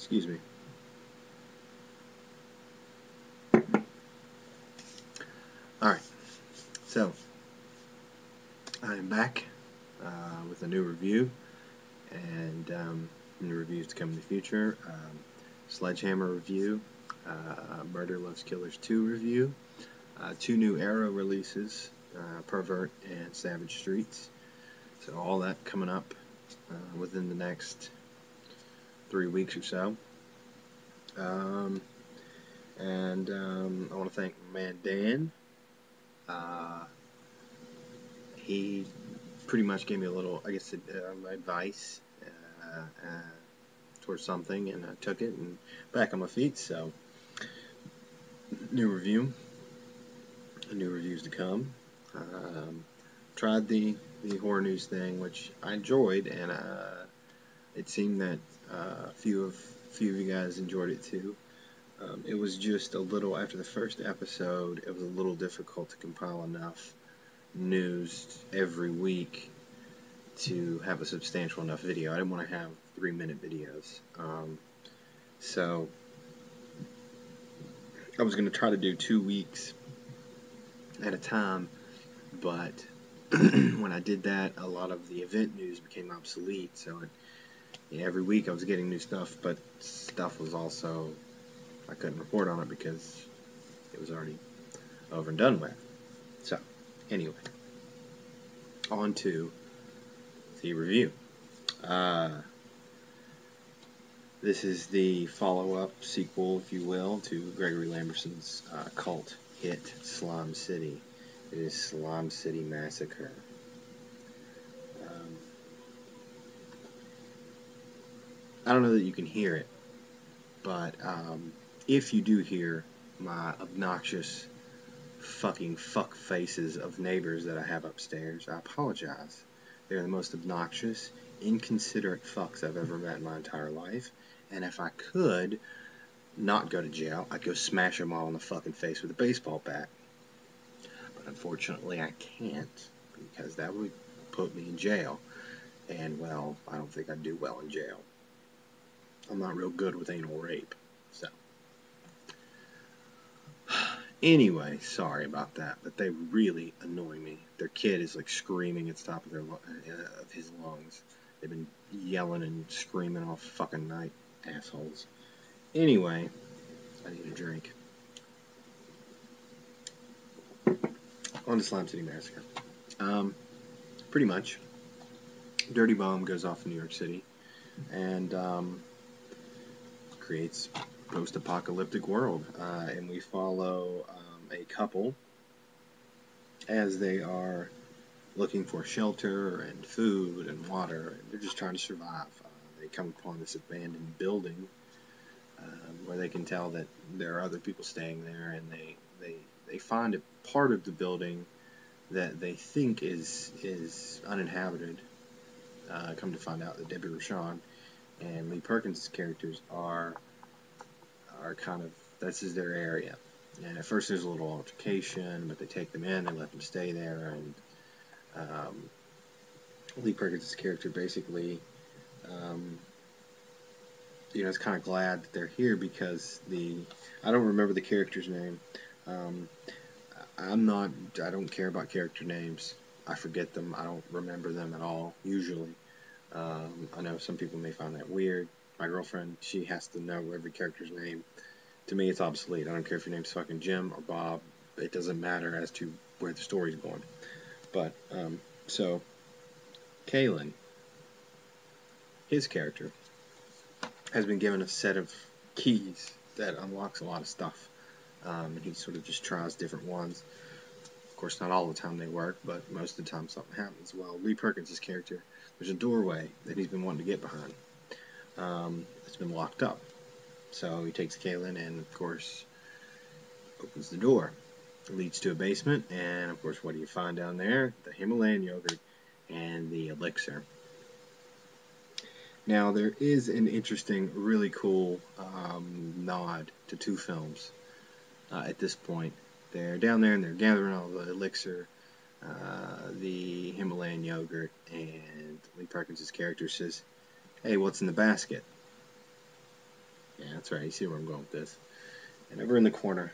Excuse me. Alright, so I am back with a new review, and new reviews to come in the future. Sledgehammer review, Murder Loves Killers 2 review, 2 new Arrow releases, Pervert and Savage Streets. So all that coming up within the next 3 weeks or so. I want to thank my man Dan. He pretty much gave me a little, I guess, advice towards something, and I took it and back on my feet. So, new reviews to come. Tried the horror news thing, which I enjoyed, and it seemed that a few of you guys enjoyed it too. It was just a little, after the first episode, it was a little difficult to compile enough news every week to have a substantial enough video. I didn't want to have 3-minute videos. So I was going to try to do 2 weeks at a time, but when I did that, a lot of the event news became obsolete. So every week I was getting new stuff, but stuff was also, I couldn't report on it because it was already over and done with. So anyway, on to the review. This is the follow-up sequel, if you will, to Gregory Lamberson's cult hit Slime City. It is Slime City Massacre. I don't know that you can hear it, but if you do hear my obnoxious fucking fuck faces of neighbors that I have upstairs, I apologize. They're the most obnoxious, inconsiderate fucks I've ever met in my entire life. And if I could not go to jail, I'd go smash them all in the fucking face with a baseball bat. But unfortunately, I can't, because that would put me in jail. And, well, I don't think I'd do well in jail. I'm not real good with anal rape. So, anyway, sorry about that, but they really annoy me. Their kid is like screaming at the top of his lungs. They've been yelling and screaming all fucking night, assholes. Anyway, I need a drink. On to Slime City Massacre. Pretty much, Dirty Bomb goes off in New York City and creates a post-apocalyptic world, and we follow a couple as they are looking for shelter and food and water, and they're just trying to survive. They come upon this abandoned building where they can tell that there are other people staying there, and they find a part of the building that they think is uninhabited. Come to find out that Debbie Rochon and Lee Perkins' characters are kind of, this is their area. And at first there's a little altercation, but they take them in, they let them stay there, and Lee Perkins' character basically, is kind of glad that they're here because I don't remember the character's name. I don't care about character names. I forget them. I don't remember them at all, usually. I know some people may find that weird. My girlfriend, she has to know every character's name. To me, it's obsolete. I don't care if your name's fucking Jim or Bob. It doesn't matter as to where the story's going. But, so, Kalen, his character, has been given a set of keys that unlocks a lot of stuff. And he sort of just tries different ones. Of course, not all the time they work, but most of the time something happens. Well, Lee Perkins' character, there's a doorway that he's been wanting to get behind. It's been locked up. So he takes Kalen and, of course, opens the door. It leads to a basement, and, of course, what do you find down there? The Himalayan yogurt and the elixir. Now, there is an interesting, really cool nod to 2 films at this point. They're down there and they're gathering all the elixir, the Himalayan yogurt, and Lee Perkins' character says, "Hey, what's in the basket?" Yeah, that's right. You see where I'm going with this. And over in the corner,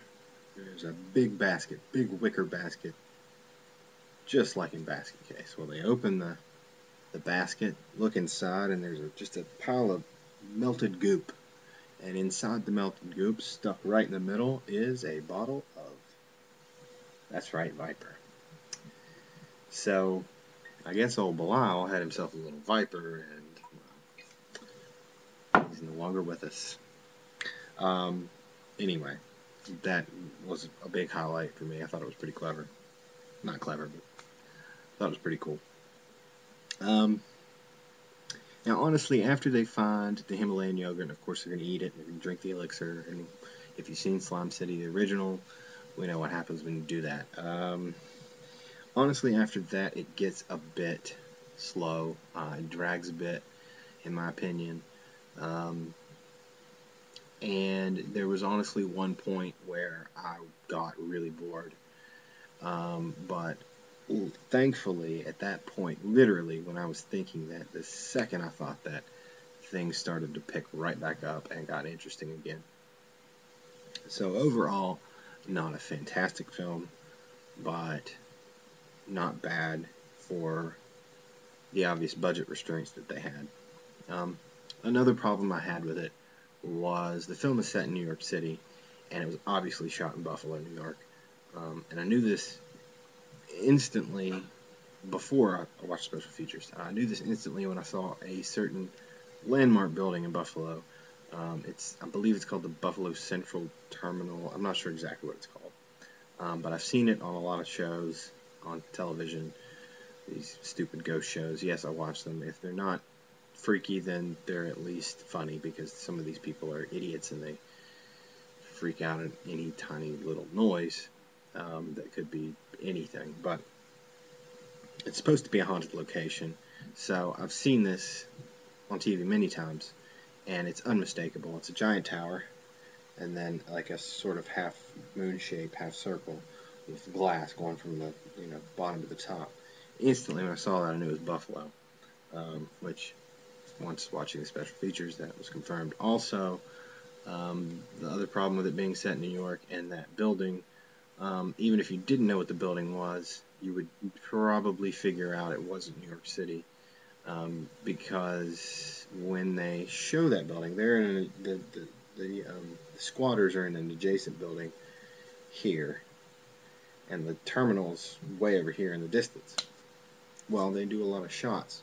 there's a big basket, big wicker basket, just like in Basket Case. Well, they open the basket, look inside, and there's just a pile of melted goop. And inside the melted goop, stuck right in the middle, is a bottle of, that's right, Viper. So, I guess old Belial had himself a little Viper, and well, he's no longer with us. Anyway, that was a big highlight for me. I thought it was pretty clever. Not clever, but I thought it was pretty cool. Now, honestly, after they find the Himalayan yogurt, and of course they're going to eat it, and they're going to drink the elixir, and if you've seen Slime City, the original, we know what happens when you do that. Honestly, after that, it gets a bit slow. It drags a bit, in my opinion. And there was honestly one point where I got really bored. But thankfully, at that point, literally, when I was thinking that, the second I thought that, things started to pick right back up and got interesting again. So overall, not a fantastic film, but not bad for the obvious budget restraints that they had. Another problem I had with it was the film is set in New York City, and it was obviously shot in Buffalo, New York. And I knew this instantly before I watched special features. I knew this instantly when I saw a certain landmark building in Buffalo. I believe it's called the Buffalo Central Terminal. I'm not sure exactly what it's called, but I've seen it on a lot of shows on television. These stupid ghost shows. Yes, I watch them. If they're not freaky, then they're at least funny, because some of these people are idiots and they freak out at any tiny little noise that could be anything. But it's supposed to be a haunted location, so I've seen this on TV many times, and it's unmistakable. It's a giant tower, and then like a sort of half moon shape, half circle with glass going from the bottom to the top. Instantly, when I saw that, I knew it was Buffalo, which, once watching the special features, that was confirmed. Also, the other problem with it being set in New York and that building, even if you didn't know what the building was, you would probably figure out it wasn't New York City, because when they show that building, they're in the squatters are in an adjacent building here, and the terminal's way over here in the distance. Well, they do a lot of shots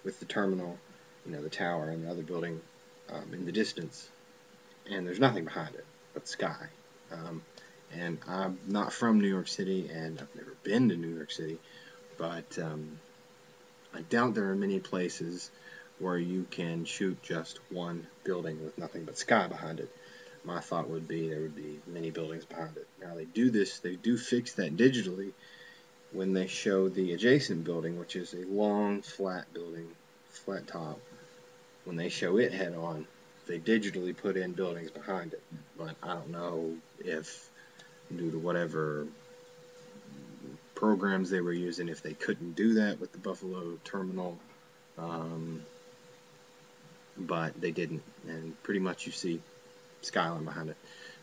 with the terminal, the tower, and the other building in the distance, and there's nothing behind it but sky. And I'm not from New York City, and I've never been to New York City, but I doubt there are many places where you can shoot just one building with nothing but sky behind it. My thought would be there would be many buildings behind it. Now they do fix that digitally when they show the adjacent building, which is a long, flat building, flat top. When they show it head on, they digitally put in buildings behind it. But I don't know if, due to whatever programs they were using, if they couldn't do that with the Buffalo terminal, but they didn't, and pretty much you see skyline behind it.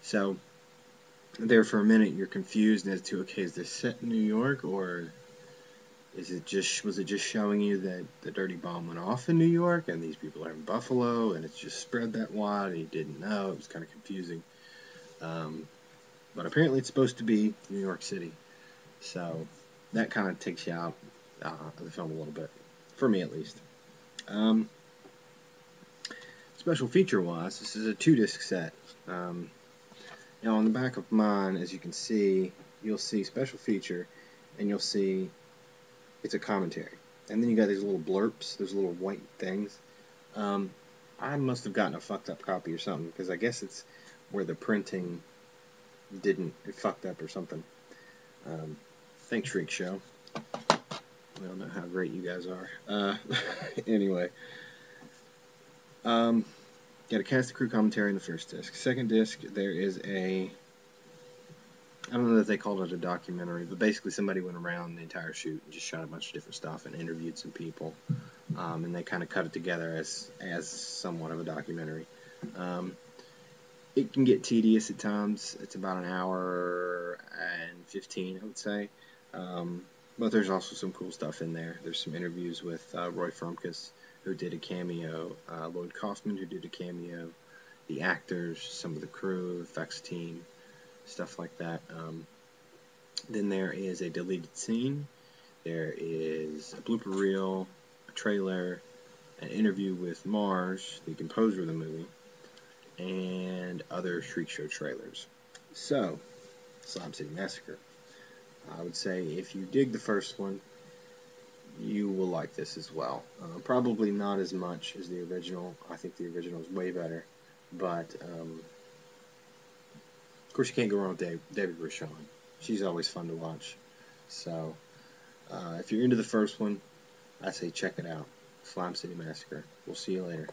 So there for a minute you're confused as to, okay, is this set in New York, or was it just showing you that the dirty bomb went off in New York and these people are in Buffalo and it's just spread that wide and you didn't know? It was kind of confusing. But apparently it's supposed to be New York City, so that kind of takes you out of the film a little bit, for me at least. Special feature wise, this is a 2-disc set. Now on the back of mine, as you can see, you'll see special feature, and you'll see it's a commentary. And then you got these little blurps, those little white things. I must have gotten a fucked up copy or something, because I guess it's where the printing it fucked up or something. Thanks, Freak Show. I don't know how great you guys are. Anyway. Got a cast and crew commentary in the first disc. Second disc, there is I don't know if they called it a documentary, but basically somebody went around the entire shoot and just shot a bunch of different stuff and interviewed some people. And they kind of cut it together as somewhat of a documentary. it can get tedious at times. It's about an hour and 15, I would say. But there's also some cool stuff in there. There's some interviews with Roy Frumkus, who did a cameo, Lloyd Kaufman, who did a cameo, the actors, some of the crew, effects team, stuff like that. Then there is a deleted scene. There is a blooper reel, a trailer, an interview with Marge, the composer of the movie, and other Shriek Show trailers. So, Slime City Massacre. I would say if you dig the first one, you will like this as well. Probably not as much as the original. I think the original is way better. But, of course, you can't go wrong with Debbie Rochon. She's always fun to watch. So, if you're into the first one, I say check it out. Slime City Massacre. We'll see you later.